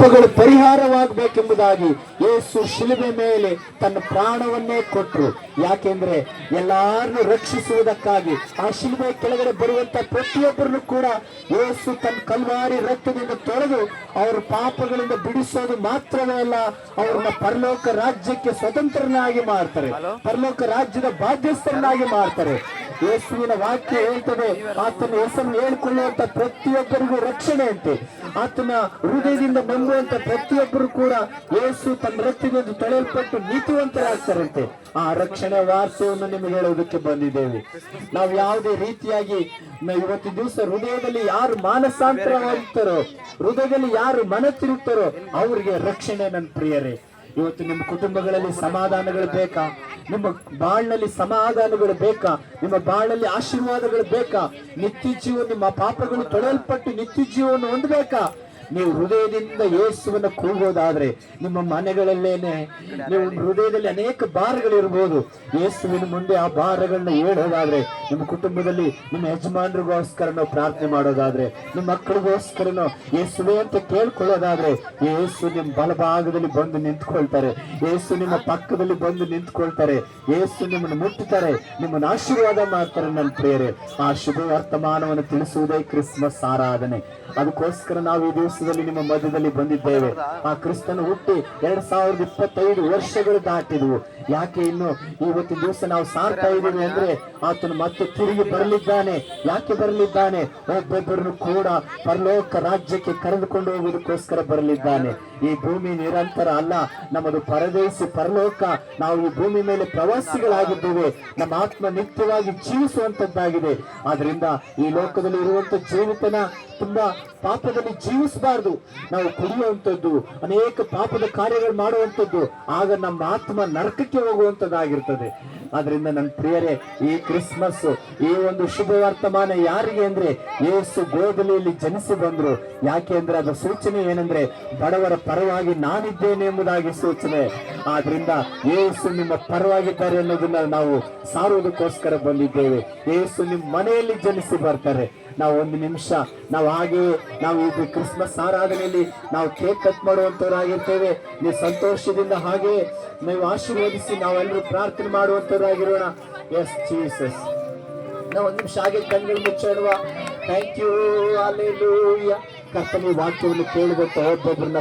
ಪಾಪಗಳು ಪರಿಹಾರವಾಗಬೇಕೆಂಬುದಾಗಿ ಯೇಸು ಶಿಲುಬೆ ಮೇಲೆ ತನ್ನ ಪ್ರಾಣವನ್ನೇ ಕೊಟ್ಟರು. ಯಾಕೆಂದ್ರೆ ಎಲ್ಲಾರನ್ನು ರಕ್ಷಿಸುವುದಕ್ಕಾಗಿ ಆ ಶಿಲುಬೆ ಕೆಳಗಡೆ ಬರುವಂತ ಪ್ರತಿಯೊಬ್ಬರನ್ನು ಕೂಡ ಯೇಸು ತನ್ನ ಕಲ್ವಾರಿ ರಕ್ತದಿಂದ ತೊಳೆದು ಅವರ ಪಾಪಗಳಿಂದ ಬಿಡಿಸೋದು ಮಾತ್ರವೇ ಅಲ್ಲ, ಅವ್ರನ್ನ ಪರಲೋಕ ರಾಜ್ಯಕ್ಕೆ ಸ್ವತಂತ್ರನಾಗಿ ಮಾಡ್ತಾರೆ, ಪರಲೋಕ ರಾಜ್ಯದ ಬಾಧ್ಯಸ್ಥರನ್ನಾಗಿ ಮಾಡ್ತಾರೆ. ಯೇಸುವಿನ ವಾಕ್ಯ ಹೇಳ್ತದೆ, ಆತನ ಹೆಸರನ್ನು ಹೇಳ್ಕೊಳ್ಳುವಂತ ಪ್ರತಿಯೊಬ್ಬರಿಗೂ ರಕ್ಷಣೆ ಅಂತೆ. ಆತನ ಹೃದಯದಿಂದ ನಂಬುವಂತ ಪ್ರತಿಯೊಬ್ಬರು ಕೂಡ ಯೇಸು ತನ್ನ ರಕ್ತದಿಂದ ತೊಳೆಯಲ್ಪಟ್ಟು ನೀತಿವಂತರಾಗ್ತಾರಂತೆ. ಆ ರಕ್ಷಣೆ ವಾರ್ತೆಯನ್ನು ನಿಮಗೆ ಹೇಳೋದಕ್ಕೆ ಬಂದಿದ್ದೇವೆ. ನಾವು ಯಾವುದೇ ರೀತಿಯಾಗಿ ಇವತ್ತು ದಿವಸ ಹೃದಯದಲ್ಲಿ ಯಾರು ಮಾನಸಾಂತರವಾಗುತ್ತಾರೋ, ಹೃದಯದಲ್ಲಿ ಯಾರು ಮನ ತಿರುಗ್ತಾರೋ ಅವ್ರಿಗೆ ರಕ್ಷಣೆ. ನನ್ನ ಪ್ರಿಯರೇ, ಇವತ್ತು ನಿಮ್ಮ ಕುಟುಂಬಗಳಲ್ಲಿ ಸಮಾಧಾನಗಳು ಬೇಕಾ? ನಿಮ್ಮ ಬಾಳ್ನಲ್ಲಿ ಸಮಾಧಾನಗಳು ಬೇಕಾ? ನಿಮ್ಮ ಬಾಳಲ್ಲಿ ಆಶೀರ್ವಾದಗಳು ಬೇಕಾ? ನಿತ್ಯ ಜೀವ, ನಿಮ್ಮ ಪಾಪಗಳು ತೊಳೆಯಲ್ಪಟ್ಟು ನಿತ್ಯ ಜೀವವನ್ನು ಹೊಂದಬೇಕಾ? ನೀವು ಹೃದಯದಿಂದ ಯೇಸುವನ್ನು ಕೂಗೋದಾದ್ರೆ ನಿಮ್ಮ ಮನೆಗಳಲ್ಲೇನೆ ನೀವು ಹೃದಯದಲ್ಲಿ ಅನೇಕ ಭಾರಗಳಿರ್ಬೋದು. ಯೇಸುವಿನ ಮುಂದೆ ಆ ಭಾರಗಳನ್ನ ಹೇಳೋದಾದ್ರೆ, ನಿಮ್ಮ ಕುಟುಂಬದಲ್ಲಿ ನಿಮ್ಮ ಯಜಮಾನರಿಗೋಸ್ಕರ ನಾವು ಪ್ರಾರ್ಥನೆ ಮಾಡೋದಾದ್ರೆ, ನಿಮ್ಮ ಮಕ್ಕಳಿಗೋಸ್ಕರನೋ ಯೇಸುವೆ ಅಂತ ಕೇಳ್ಕೊಳ್ಳೋದಾದ್ರೆ, ಯೇಸು ನಿಮ್ಮ ಬಲಭಾಗದಲ್ಲಿ ಬಂದು ನಿಂತ್ಕೊಳ್ತಾರೆ. ಯೇಸು ನಿಮ್ಮ ಪಕ್ಕದಲ್ಲಿ ಬಂದು ನಿಂತ್ಕೊಳ್ತಾರೆ. ಯೇಸು ನಿಮ್ಮನ್ನು ಮುಟ್ಟುತ್ತಾರೆ, ನಿಮ್ಮನ್ನು ಆಶೀರ್ವಾದ ಮಾಡ್ತಾರೆ. ನನ್ನ ಪ್ರಿಯರೇ, ಆ ಶುಭ ವರ್ತಮಾನವನ್ನು ತಿಳಿಸುವುದೇ ಕ್ರಿಸ್ಮಸ್ ಆರಾಧನೆ. ಅದಕ್ಕೋಸ್ಕರ ನಾವು ಈ ದಿವಸದಲ್ಲಿ ನಿಮ್ಮ ಮಧ್ಯದಲ್ಲಿ ಬಂದಿದ್ದೇವೆ. ಆ ಕ್ರಿಸ್ತನ ಹುಟ್ಟಿ 2025 ವರ್ಷಗಳು ದಾಟಿದ್ವು. ಯಾಕೆ ಇನ್ನು ಇವತ್ತಿನ ದಿವಸ ನಾವು ಸಾರ್ತಾ ಇದ್ದೀವಿ ಅಂದ್ರೆ, ಆತನು ಮತ್ತೆ ತಿರುಗಿ ಬರಲಿದ್ದಾನೆ. ಯಾಕೆ ಬರಲಿದ್ದಾನೆ? ಒಬ್ಬೊಬ್ಬರನ್ನು ಕೂಡ ಪರಲೋಕ ರಾಜ್ಯಕ್ಕೆ ಕರೆದುಕೊಂಡು ಹೋಗುವುದಕ್ಕೋಸ್ಕರ ಬರಲಿದ್ದಾನೆ. ಈ ಭೂಮಿ ನಿರಂತರ ಅಲ್ಲ, ನಮ್ಮದು ಪರದೇಶಿ ಪರಲೋಕ. ನಾವು ಈ ಭೂಮಿ ಮೇಲೆ ಪ್ರವಾಸಿಗಳಾಗಿದ್ದೇವೆ. ನಮ್ಮ ಆತ್ಮ ನಿತ್ಯವಾಗಿ ಜೀವಿಸುವಂತದ್ದಾಗಿದೆ. ಆದ್ರಿಂದ ಈ ಲೋಕದಲ್ಲಿ ಇರುವಂತ ಜೀವಿತನ ತುಂಬಾ ಪಾಪದಲ್ಲಿ ಜೀವಿಸಬಾರ್ದು. ನಾವು ಕುಡಿಯುವಂಥದ್ದು, ಅನೇಕ ಪಾಪದ ಕಾರ್ಯಗಳು ಮಾಡುವಂಥದ್ದು, ಆಗ ನಮ್ಮ ಆತ್ಮ ನರಕಕ್ಕೆ ಹೋಗುವಂತದ್ದಾಗಿರ್ತದೆ. ಆದ್ರಿಂದ ನನ್ನ ಪ್ರಿಯರೇ, ಈ ಕ್ರಿಸ್ಮಸ್, ಈ ಒಂದು ಶುಭ ವರ್ತಮಾನ ಯಾರಿಗೆ ಅಂದ್ರೆ, ಯೇಸು ಗೋದಲಿಯಲ್ಲಿ ಜನಿಸಿ ಬಂದ್ರು. ಯಾಕೆ ಅಂದ್ರೆ ಅದರ ಸೂಚನೆ ಏನಂದ್ರೆ, ಬಡವರ ಪರವಾಗಿ ನಾನಿದ್ದೇನೆ ಎಂಬುದಾಗಿ ಸೂಚನೆ. ಆದ್ರಿಂದ ಯೇಸು ನಿಮ್ಮ ಪರವಾಗಿದ್ದಾರೆ ಅನ್ನೋದನ್ನ ನಾವು ಸಾರುವುದಕ್ಕೋಸ್ಕರ ಬಂದಿದ್ದೇವೆ. ಯೇಸು ನಿಮ್ಮ ಮನೆಯಲ್ಲಿ ಜನಿಸಿ ಬರ್ತಾರೆ. ನಾವು ಒಂದು ನಿಮಿಷ ನಾವು ಈ ಕ್ರಿಸ್ಮಸ್ ಆರಾಧನೆಯಲ್ಲಿ ನಾವು ಕೇಕ್ ಕಟ್ ಮಾಡುವಂತವರಾಗಿರ್ತೇವೆ. ನೀವು ಸಂತೋಷದಿಂದ ಹಾಗೆ ನೀವು ಆಶೀರ್ವದಿಸಿ ನಾವೆಲ್ಲರೂ ಪ್ರಾರ್ಥನೆ ಮಾಡುವಂತವರಾಗಿರೋಣ. S Jesus. ನಾವು ಒಂದು ನಿಮಿಷ ಹಾಗೆ ಕಣ್ಗಳು ಮುಚ್ಚಿಡುವ. Thank you, hallelujah. ಕರ್ತನ ವಾಕ್ಯವನ್ನು ಕೇಳಿದಂತ ಒಬ್ಬೊಬ್ಬರನ್ನ